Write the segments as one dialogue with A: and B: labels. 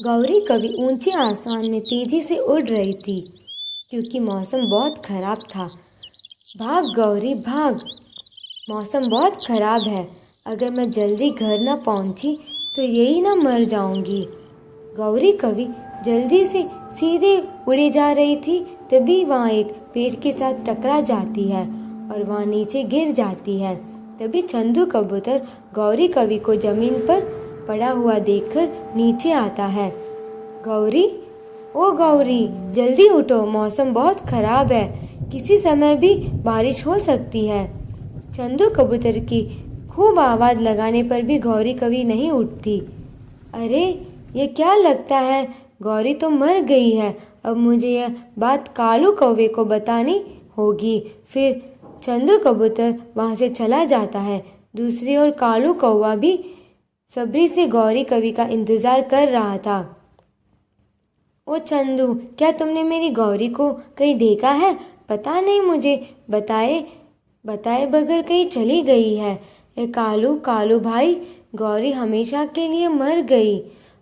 A: गौरी कभी ऊंचे आसमान में तेजी से उड़ रही थी क्योंकि मौसम बहुत खराब था। भाग गौरी भाग, मौसम बहुत खराब है। अगर मैं जल्दी घर न पहुंची तो यही ना मर जाऊंगी। गौरी कभी जल्दी से सीधे उड़ी जा रही थी, तभी वहाँ एक पेड़ के साथ टकरा जाती है और वहाँ नीचे गिर जाती है। तभी चंदू कबूतर गौरी कवि को जमीन पर पड़ा हुआ देखकर नीचे आता है। गौरी, ओ गौरी, जल्दी उठो, मौसम बहुत खराब है, किसी समय भी बारिश हो सकती है। चंदू कबूतर की खूब आवाज लगाने पर भी गौरी कवि नहीं उठती। अरे, ये क्या लगता है, गौरी तो मर गई है। अब मुझे यह बात कालू कौवे को बतानी होगी। फिर चंदू कबूतर वहां से चला जाता है। दूसरी ओर कालू कौवा भी सब्री से गौरी कवि का इंतजार कर रहा था। ओ चंदू, क्या तुमने मेरी गौरी को कहीं देखा है? पता नहीं, मुझे बताए बगैर कहीं चली गई है। ए कालू कालू भाई, गौरी हमेशा के लिए मर गई।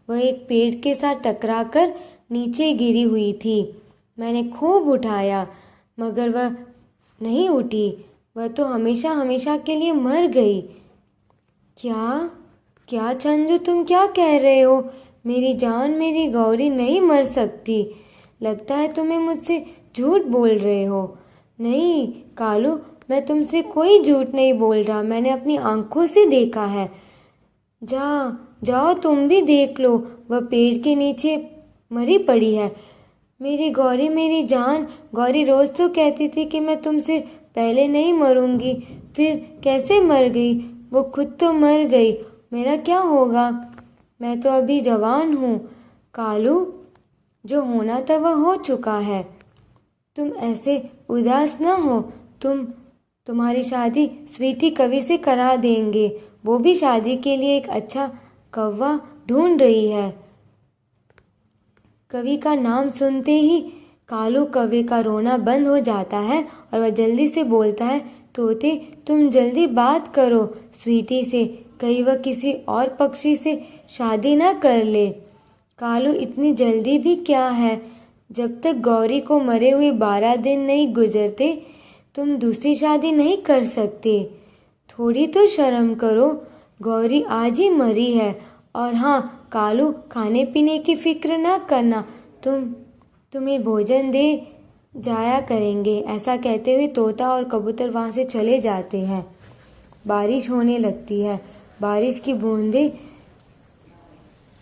A: वह एक पेड़ के साथ टकराकर नीचे गिरी हुई थी। मैंने खूब उठाया मगर वह नहीं उठी। वह तो हमेशा हमेशा के लिए मर गई। क्या क्या चंदू, तुम क्या कह रहे हो? मेरी जान, मेरी गौरी नहीं मर सकती। लगता है तुम्हें मुझसे झूठ बोल रहे हो। नहीं कालू, मैं तुमसे कोई झूठ नहीं बोल रहा, मैंने अपनी आंखों से देखा है। जाओ तुम भी देख लो, वह पेड़ के नीचे मरी पड़ी है। मेरी गौरी, मेरी जान। गौरी रोज तो कहती थी कि मैं तुमसे पहले नहीं मरूंगी, फिर कैसे मर गई? वो खुद तो मर गई, मेरा क्या होगा? मैं तो अभी जवान हूँ। कालू, जो होना था वह हो चुका है। तुम ऐसे उदास न हो। तुम्हारी शादी स्वीटी कवि से करा देंगे। वो भी शादी के लिए एक अच्छा कौवा ढूंढ रही है। कवि का नाम सुनते ही कालू कवि का रोना बंद हो जाता है और वह जल्दी से बोलता है, तोते, तुम जल्दी बात करो स्वीटी से, कहीं वह किसी और पक्षी से शादी ना कर ले। कालू, इतनी जल्दी भी क्या है? जब तक गौरी को मरे हुए 12 दिन नहीं गुजरते तुम दूसरी शादी नहीं कर सकते। थोड़ी तो शर्म करो, गौरी आज ही मरी है। और हाँ कालू, खाने पीने की फिक्र ना करना, तुम्हें भोजन दे जाया करेंगे। ऐसा कहते हुए तोता और कबूतर वहाँ से चले जाते हैं। बारिश होने लगती है। बारिश की बूंदें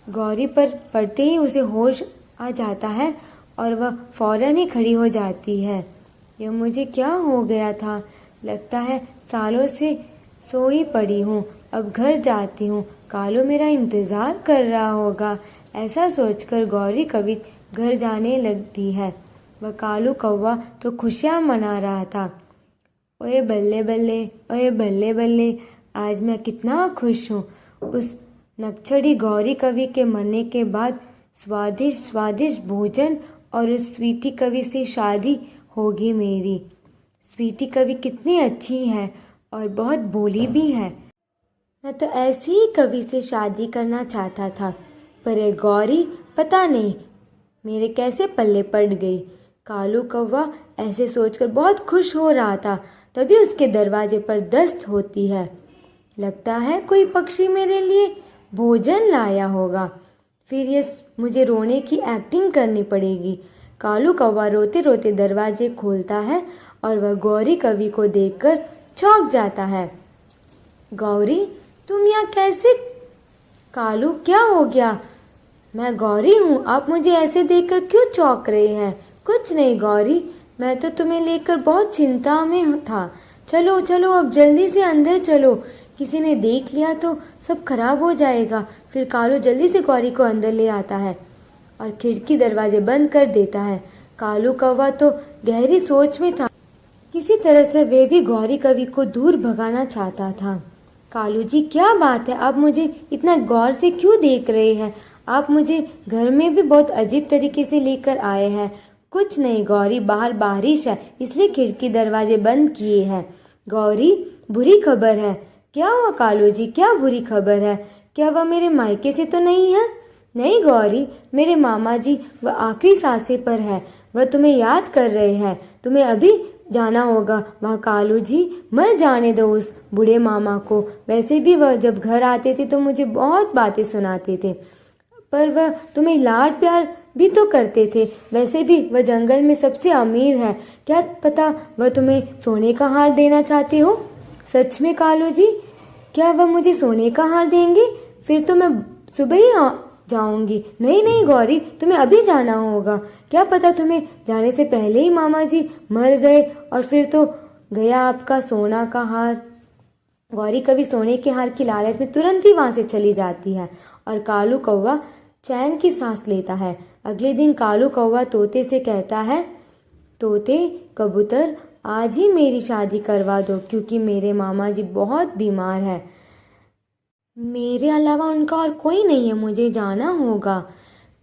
A: गौरी पर पड़ते ही उसे होश आ जाता है और वह फौरन ही खड़ी हो जाती है। यह मुझे क्या हो गया था? लगता है सालों से सोई पड़ी हूँ। अब घर जाती हूँ, कालू मेरा इंतज़ार कर रहा होगा। ऐसा सोचकर गौरी कवि घर जाने लगती है। वह कालू कौवा तो खुशियाँ मना रहा था। ओए बल्ले बल्ले, ओए बल्ले बल्ले, आज मैं कितना खुश हूँ। उस नक्छड़ी गौरी कवि के मरने के बाद स्वादिष्ट स्वादिष्ट भोजन और उस स्वीटी कवि से शादी होगी मेरी। स्वीटी कवि कितनी अच्छी है और बहुत भोली भी है। मैं तो ऐसी ही कवि से शादी करना चाहता था, पर ये गौरी पता नहीं मेरे कैसे पल्ले पड़ गई। कालू कौवा ऐसे सोचकर बहुत खुश हो रहा था। तभी उसके दरवाजे पर दस्त होती है। लगता है कोई पक्षी मेरे लिए भोजन लाया होगा। फिर ये मुझे रोने की एक्टिंग करनी पड़ेगी। कालू कौवा रोते रोते दरवाजे खोलता है और वह गौरी कवि को देखकर चौंक जाता है। गौरी, तुम यहाँ कैसे? कालू, क्या हो गया? मैं गौरी हूँ, आप मुझे ऐसे देखकर क्यों चौंक रहे हैं? कुछ नहीं गौरी, मैं तो तुम्हें लेकर बहुत चिंता में था। चलो चलो, अब जल्दी से अंदर चलो, किसी ने देख लिया तो सब खराब हो जाएगा। फिर कालू जल्दी से गौरी को अंदर ले आता है और खिड़की दरवाजे बंद कर देता है। कालू कौवा तो गहरी सोच में था। किसी तरह से वे भी गौरी कवि को दूर भगाना चाहता था। कालू जी, क्या बात है? आप मुझे इतना गौर से क्यों देख रहे हैं? आप मुझे घर में भी बहुत अजीब तरीके से लेकर आए हैं। कुछ नहीं गौरी, बाहर बारिश है इसलिए खिड़की दरवाजे बंद किए हैं। गौरी, बुरी खबर है। क्या हुआ कालू जी, क्या बुरी खबर है? क्या वह मेरे मायके से तो नहीं है? नहीं गौरी, मेरे मामा जी वह आखिरी सांसें पर है, वह तुम्हें याद कर रहे हैं। तुम्हें अभी जाना होगा वहाँ। कालू जी, मर जाने दो उस बूढ़े मामा को। वैसे भी वह जब घर आते थे तो मुझे बहुत बातें सुनाते थे, पर वह तुम्हें लाड प्यार भी तो करते थे। वैसे भी वह जंगल में सबसे अमीर है। क्या पता वह तुम्हें सोने का हार देना चाहते हो। सच में कालू जी, क्या वह मुझे सोने का हार देंगे? फिर तो मैं सुबह ही जाऊंगी। नहीं नहीं गौरी, तुम्हें अभी जाना होगा। क्या पता तुम्हें जाने से पहले ही मामा जी मर गए और फिर तो गया आपका सोना का हार। गौरी कभी सोने के हार की लालच में तुरंत ही वहां से चली जाती है और कालू कौवा चैन की सांस लेता है। अगले दिन कालू कौवा तोते से कहता है, तोते कबूतर, आज ही मेरी शादी करवा दो, क्योंकि मेरे मामा जी बहुत बीमार है। मेरे अलावा उनका और कोई नहीं है, मुझे जाना होगा।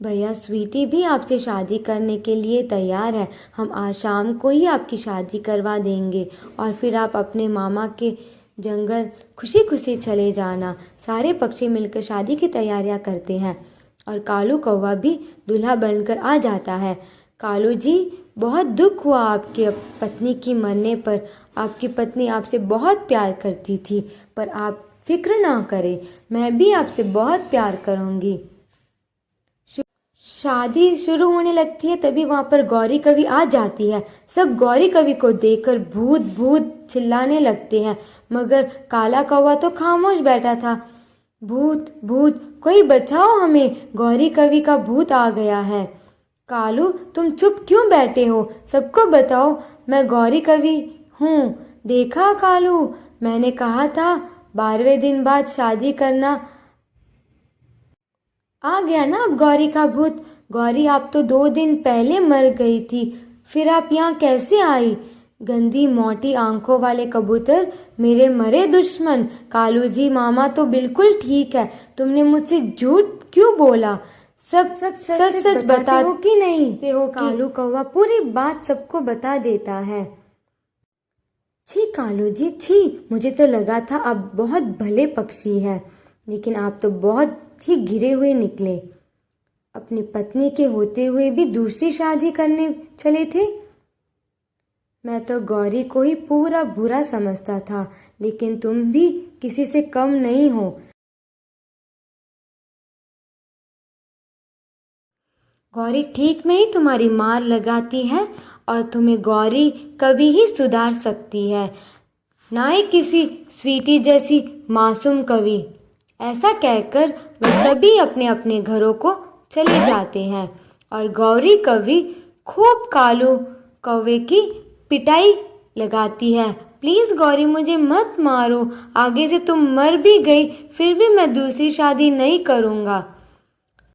A: भैया स्वीटी भी आपसे शादी करने के लिए तैयार है। हम आज शाम को ही आपकी शादी करवा देंगे और फिर आप अपने मामा के जंगल खुशी खुशी चले जाना। सारे पक्षी मिलकर शादी की तैयारियां करते हैं और कालू कौवा भी दूल्हा बनकर आ जाता है। कालू जी, बहुत दुख हुआ आपके पत्नी की मरने पर। आपकी पत्नी आपसे बहुत प्यार करती थी, पर आप फिक्र ना करें, मैं भी आपसे बहुत प्यार करूंगी। शादी शुरू होने लगती है तभी वहां पर गौरी कवि आ जाती है। सब गौरी कवि को देखकर भूत भूत चिल्लाने लगते हैं, मगर काला कौवा तो खामोश बैठा था। भूत भूत, कोई बचाओ हमें, गौरी कवि का भूत आ गया है। कालू, तुम चुप क्यों बैठे हो? सबको बताओ, मैं गौरी कवि हूँ। देखा कालू, मैंने कहा था 12वें दिन बाद शादी करना। आ गया ना अब गौरी का भूत। गौरी, आप तो 2 दिन पहले मर गई थी, फिर आप यहाँ कैसे आई? गंदी मोटी आंखों वाले कबूतर, मेरे मरे दुश्मन। कालू जी, मामा तो बिल्कुल ठीक है, तुमने मुझसे झूठ क्यों बोला? सब सच सच बताते हो कि नहीं हो? कालू कौवा पूरी बात सबको बता देता है। छी कालू जी, छी, मुझे तो लगा था आप बहुत भले पक्षी हैं, लेकिन आप तो बहुत ही गिरे हुए निकले। अपनी पत्नी के होते हुए भी दूसरी शादी करने चले थे। मैं तो गौरी को ही पूरा बुरा समझता था, लेकिन तुम भी किसी से कम नहीं हो। गौरी ठीक में ही तुम्हारी मार लगाती है और तुम्हें गौरी कभी ही सुधार सकती है, ना ही किसी स्वीटी जैसी मासूम कवि। ऐसा कहकर वे सभी अपने अपने घरों को चले जाते हैं और गौरी कवि खूब कालू कौवे की पिटाई लगाती है। प्लीज गौरी, मुझे मत मारो, आगे से तुम मर भी गई फिर भी मैं दूसरी शादी नहीं करूँगा।